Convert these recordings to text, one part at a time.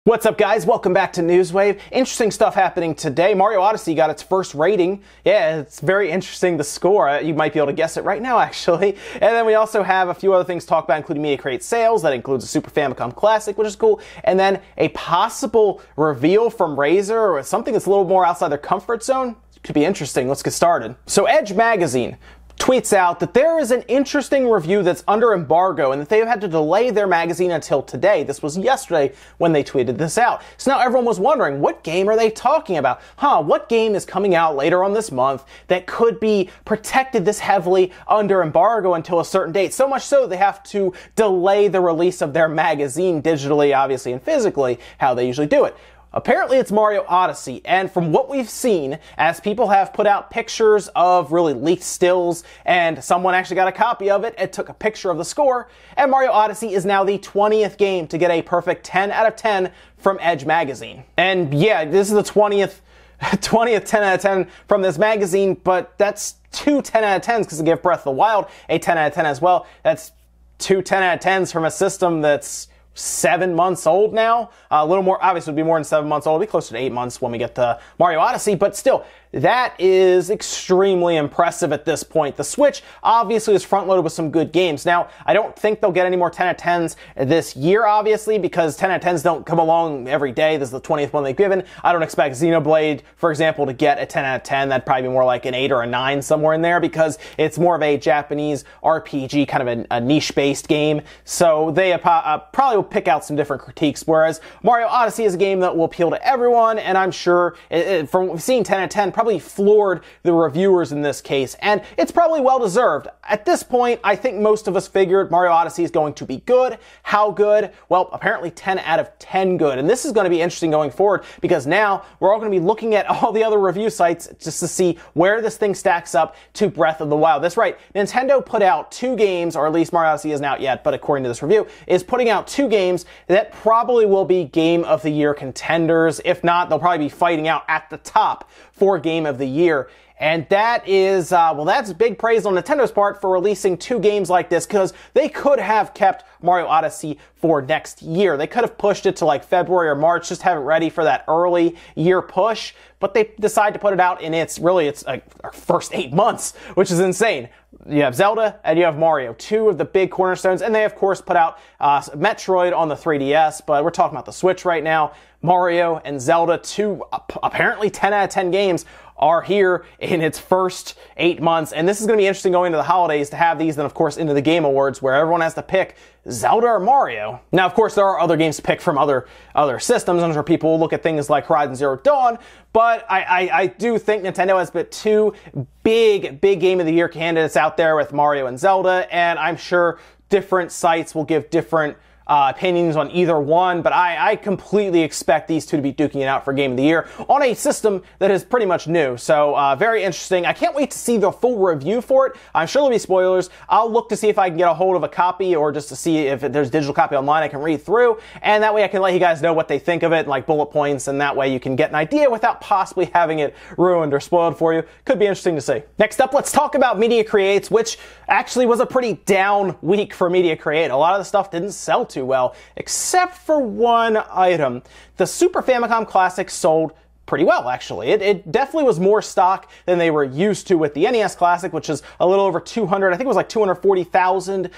What's up, guys? Welcome back to Newswave. Interesting stuff happening today. Mario Odyssey got its first rating. Yeah, it's very interesting, the score. You might be able to guess it right now, actually. And then we also have a few other things to talk about, including Media Create sales. That includes a Super Famicom Classic, which is cool. And then a possible reveal from Razer, or something that's a little more outside their comfort zone. Could be interesting. Let's get started. So Edge Magazine tweets out that there is an interesting review that's under embargo and that they've had to delay their magazine until today. This was yesterday when they tweeted this out. So now everyone was wondering, what game are they talking about? What game is coming out later on this month that could be protected this heavily under embargo until a certain date? So much so they have to delay the release of their magazine digitally, obviously, and physically, how they usually do it. Apparently it's Mario Odyssey, and from what we've seen, as people have put out pictures of really leaked stills, and someone actually got a copy of it and took a picture of the score, and Mario Odyssey is now the 20th game to get a perfect 10 out of 10 from Edge Magazine. And yeah, this is the 20th 10 out of 10 from this magazine, but that's two 10 out of 10s because they give Breath of the Wild a 10 out of 10 as well. That's two 10 out of 10s from a system that's 7 months old now. A little more, obviously, it would be more than 7 months old. It'll be closer to 8 months when we get to Mario Odyssey, but still, that is extremely impressive at this point. The Switch obviously is front-loaded with some good games. Now, I don't think they'll get any more 10 out of 10s this year, obviously, because 10 out of 10s don't come along every day. This is the 20th one they've given. I don't expect Xenoblade, for example, to get a 10 out of 10. That'd probably be more like an 8 or a 9 somewhere in there, because it's more of a Japanese RPG, kind of a niche-based game. So they probably will pick out some different critiques, whereas Mario Odyssey is a game that will appeal to everyone, and I'm sure, from seeing 10 out of 10, probably floored the reviewers in this case, and it's probably well-deserved. At this point, I think most of us figured Mario Odyssey is going to be good. How good? Well, apparently 10 out of 10 good, and this is going to be interesting going forward, because now we're all going to be looking at all the other review sites just to see where this thing stacks up to Breath of the Wild. That's right, Nintendo put out 2 games, or at least Mario Odyssey isn't out yet, but according to this review, is putting out 2 games that probably will be Game of the Year contenders. If not, they'll probably be fighting out at the top for Game of the Year. And that is, well, that's big praise on Nintendo's part for releasing 2 games like this, because they could have kept Mario Odyssey for next year. They could have pushed it to like February or March, just have it ready for that early year push, but they decide to put it out in its our first 8 months, which is insane. You have Zelda and you have Mario, 2 of the big cornerstones, and they of course put out Metroid on the 3DS, but we're talking about the Switch right now. Mario and Zelda, 2 apparently 10 out of 10 games, are here in its first 8 months, and this is going to be interesting going into the holidays to have these, then of course into the Game Awards where everyone has to pick Zelda or Mario. Now, of course, there are other games to pick from other systems. I'm sure people will look at things like Horizon Zero Dawn, but I do think Nintendo has put 2 big Game of the Year candidates out there with Mario and Zelda, and I'm sure different sites will give different opinions on either one, but I completely expect these 2 to be duking it out for Game of the Year on a system that is pretty much new. So very interesting. I can't wait to see the full review for it. I'm sure there'll be spoilers. I'll look to see if I can get a hold of a copy, or just to see if there's a digital copy online I can read through, and that way I can let you guys know what they think of it, like bullet points, and that way you can get an idea without possibly having it ruined or spoiled for you. Could be interesting to see. Next up, let's talk about Media Creates, which actually was a pretty down week for Media Create. A lot of the stuff didn't sell too well, except for one item. The Super Famicom Classic sold pretty well, actually. It definitely was more stock than they were used to with the NES Classic, which is a little over 200, I think it was like 240,000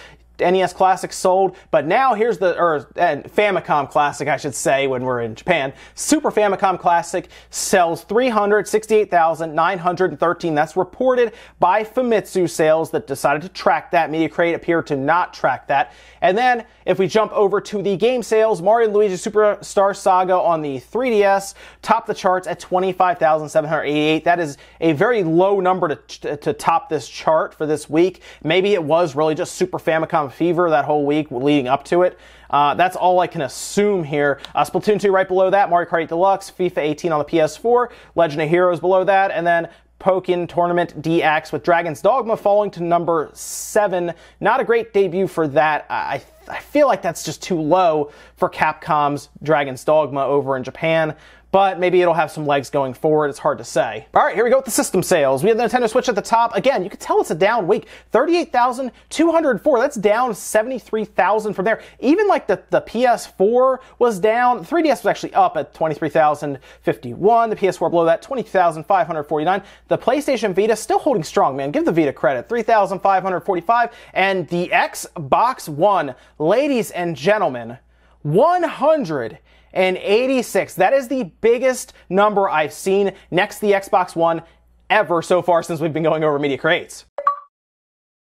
NES Classic sold, but now here's the Famicom Classic, I should say, when we're in Japan. Super Famicom Classic sells 368,913. That's reported by Famitsu Sales, that decided to track that. Media Create appeared to not track that. And then, if we jump over to the game sales, Mario & Luigi Superstar Saga on the 3DS topped the charts at 25,788. That is a very low number to top this chart for this week. Maybe it was really just Super Famicom fever that whole week leading up to it. That's all I can assume here. Splatoon 2 right below that, Mario Kart 8 Deluxe, FIFA 18 on the PS4, Legend of Heroes below that, and then Pokken Tournament DX with Dragon's Dogma falling to number 7. Not a great debut for that. I I feel like that's just too low for Capcom's Dragon's Dogma over in Japan. But maybe it'll have some legs going forward. It's hard to say. All right, here we go with the system sales. We have the Nintendo Switch at the top. Again, you can tell it's a down week. 38,204. That's down 73,000 from there. Even like the PS4 was down. 3DS was actually up at 23,051. The PS4 below that, 20,549. The PlayStation Vita still holding strong, man. Give the Vita credit. 3,545. And the Xbox One, ladies and gentlemen, 186. That is the biggest number I've seen next to the Xbox One ever so far since we've been going over Media Crates.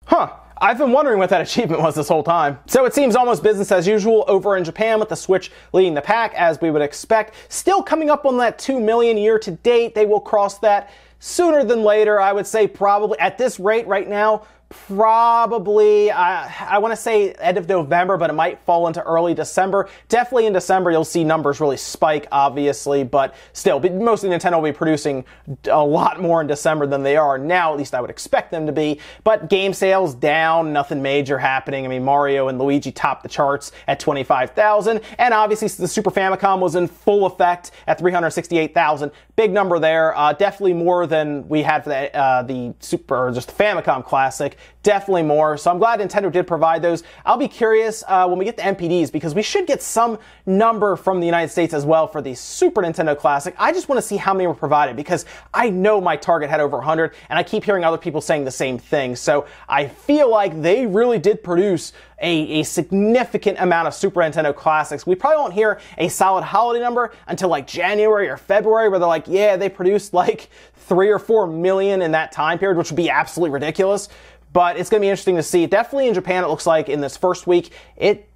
Huh. I've been wondering what that achievement was this whole time. So it seems almost business as usual over in Japan, with the Switch leading the pack as we would expect. Still coming up on that 2 million year to date. They will cross that sooner than later. I would say probably at this rate right now, probably, I want to say end of November, but it might fall into early December. Definitely in December, you'll see numbers really spike, obviously, but still, mostly Nintendo will be producing a lot more in December than they are now, at least I would expect them to be. But game sales down, nothing major happening. I mean, Mario and Luigi topped the charts at 25,000, and obviously the Super Famicom was in full effect at 368,000. Big number there, definitely more than we had for the Super, or just the Famicom Classic. Definitely more. So I'm glad Nintendo did provide those. I'll be curious when we get the MPDs, because we should get some number from the United States as well for the Super Nintendo Classic. I just want to see how many were provided, because I know my target had over 100, and I keep hearing other people saying the same thing. So I feel like they really did produce a significant amount of Super Nintendo Classics. We probably won't hear a solid holiday number until like January or February, where they're like, yeah, they produced like 3 or 4 million in that time period, which would be absolutely ridiculous. But it's going to be interesting to see. Definitely in Japan, it looks like in this first week, it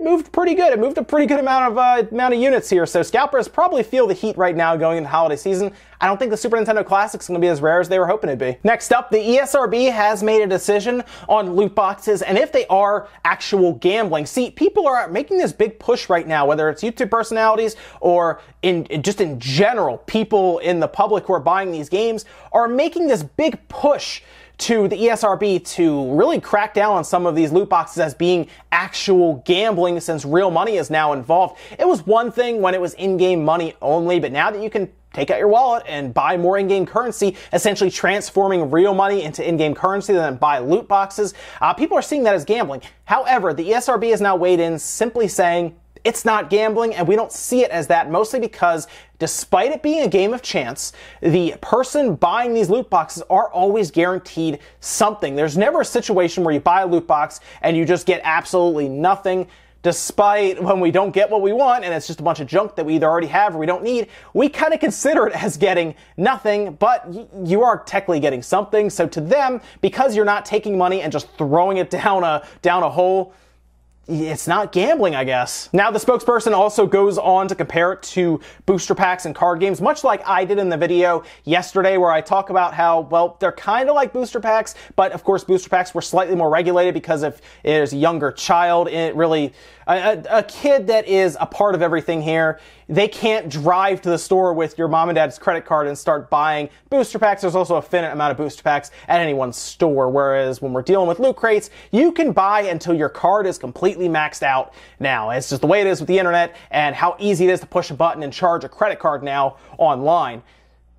moved pretty good. It moved a pretty good amount of units here. So scalpers probably feel the heat right now going into the holiday season. I don't think the Super Nintendo Classic is going to be as rare as they were hoping it'd be. Next up, the ESRB has made a decision on loot boxes and if they are actual gambling. See, people are making this big push right now, whether it's YouTube personalities or just in general, people in the public who are buying these games are making this big push to the ESRB to really crack down on some of these loot boxes as being actual gambling, since real money is now involved. It was one thing when it was in-game money only, but now that you can take out your wallet and buy more in-game currency, essentially transforming real money into in-game currency, then buy loot boxes, people are seeing that as gambling. However, the ESRB has now weighed in, simply saying it's not gambling, and we don't see it as that, mostly because despite it being a game of chance, the person buying these loot boxes are always guaranteed something. There's never a situation where you buy a loot box and you just get absolutely nothing. Despite when we don't get what we want and it's just a bunch of junk that we either already have or we don't need, we kind of consider it as getting nothing, but you are technically getting something. So to them, because you're not taking money and just throwing it down a hole, it's not gambling, I guess. Now, the spokesperson also goes on to compare it to booster packs and card games, much like I did in the video yesterday, where I talk about how, well, they're kind of like booster packs, but of course booster packs were slightly more regulated because if there's a younger child, it really, a kid that is a part of everything here, they can't drive to the store with your mom and dad's credit card and start buying booster packs. There's also a finite amount of booster packs at any one store, whereas when we're dealing with loot crates, you can buy until your card is completely maxed out now. It's just the way it is with the internet and how easy it is to push a button and charge a credit card now online.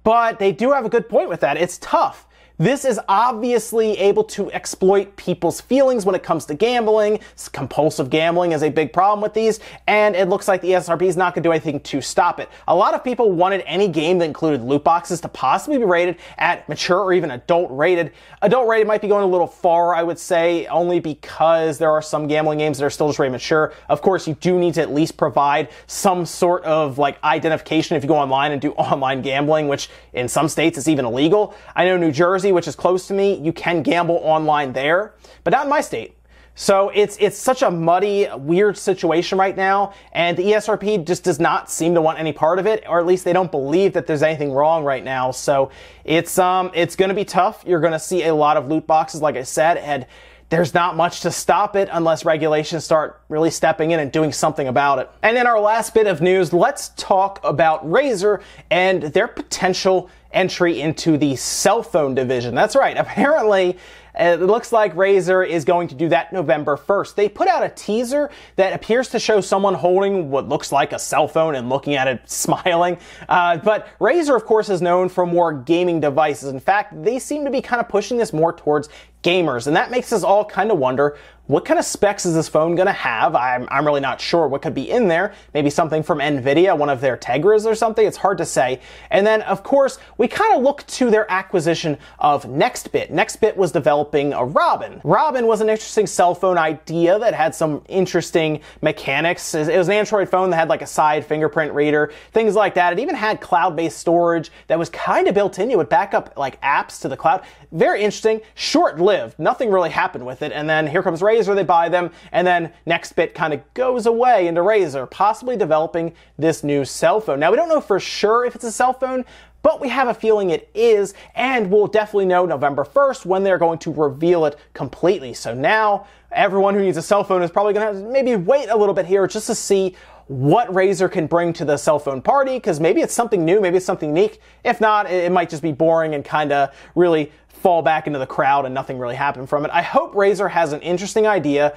But they do have a good point with that. It's tough. This is obviously able to exploit people's feelings when it comes to gambling. Compulsive gambling is a big problem with these, and it looks like the ESRB is not going to do anything to stop it. A lot of people wanted any game that included loot boxes to possibly be rated at mature or even adult rated. Adult rated might be going a little far, I would say, only because there are some gambling games that are still just rated mature. Of course, you do need to at least provide some sort of like identification if you go online and do online gambling, which in some states is even illegal. I know New Jersey, which is close to me, you can gamble online there, but not in my state. So it's such a muddy, weird situation right now, and the ESRB just does not seem to want any part of it, or at least they don't believe that there's anything wrong right now. So it's going to be tough. You're going to see a lot of loot boxes, like I said, and there's not much to stop it unless regulations start really stepping in and doing something about it. And in our last bit of news, let's talk about Razer and their potential entry into the cell phone division. That's right. Apparently, it looks like Razer is going to do that November 1st. They put out a teaser that appears to show someone holding what looks like a cell phone and looking at it smiling. But Razer, of course, is known for more gaming devices. In fact, they seem to be kind of pushing this more towards gamers. And that makes us all kind of wonder, what kind of specs is this phone going to have? I'm really not sure what could be in there. Maybe something from NVIDIA, one of their Tegras or something. It's hard to say. And then, of course, we kind of look to their acquisition of NextBit. NextBit was developing a Robin. Robin was an interesting cell phone idea that had some interesting mechanics. It was an Android phone that had like a side fingerprint reader, things like that. It even had cloud-based storage that was kind of built in. You would back up like apps to the cloud. Very interesting. Short-lived. Nothing really happened with it. And then here comes Razer, they buy them, and then NextBit kind of goes away into Razer, possibly developing this new cell phone. Now, we don't know for sure if it's a cell phone, but we have a feeling it is, and we'll definitely know November 1st when they're going to reveal it completely. So now, everyone who needs a cell phone is probably going to have to maybe wait a little bit here just to see what Razer can bring to the cell phone party, because maybe it's something new, maybe it's something unique. If not, it might just be boring and kind of really fall back into the crowd and nothing really happened from it. I hope Razer has an interesting idea.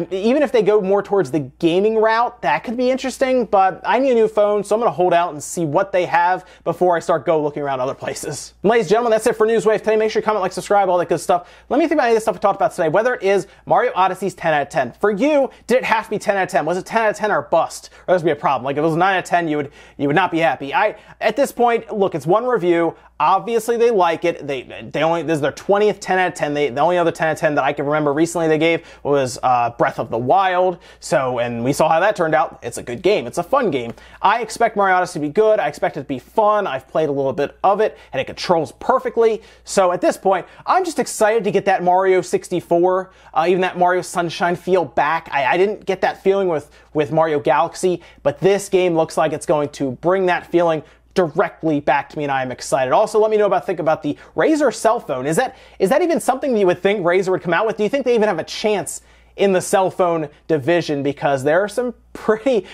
Even if they go more towards the gaming route, that could be interesting, but I need a new phone, so I'm going to hold out and see what they have before I start looking around other places. Ladies and gentlemen, that's it for Newswave today. Make sure you comment, like, subscribe, all that good stuff. Let me think about any of the stuff we talked about today, whether it is Mario Odyssey's 10 out of 10. For you, did it have to be 10 out of 10? Was it 10 out of 10 or bust? Or this would be a problem. Like if it was 9 out of 10, you would not be happy. At this point, look, it's one review. Obviously, they like it. This is their 20th 10 out of 10. The only other 10 out of 10 that I can remember recently they gave was Breath of the Wild. And we saw how that turned out. It's a good game. It's a fun game. I expect Mario Odyssey to be good. I expect it to be fun. I've played a little bit of it, and it controls perfectly. So at this point, I'm just excited to get that Mario 64, even that Mario Sunshine feel back. I didn't get that feeling with Mario Galaxy, but this game looks like it's going to bring that feeling directly back to me, and I am excited. Also, let me know think about the Razer cell phone. Is that even something that you would think Razer would come out with? Do you think they even have a chance in the cell phone division? Because there are some pretty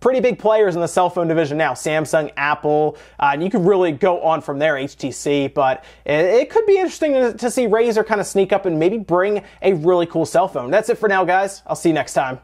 big players in the cell phone division now. Samsung, Apple, and you could really go on from there, HTC, but it could be interesting to see Razer kind of sneak up and maybe bring a really cool cell phone. That's it for now, guys. I'll see you next time.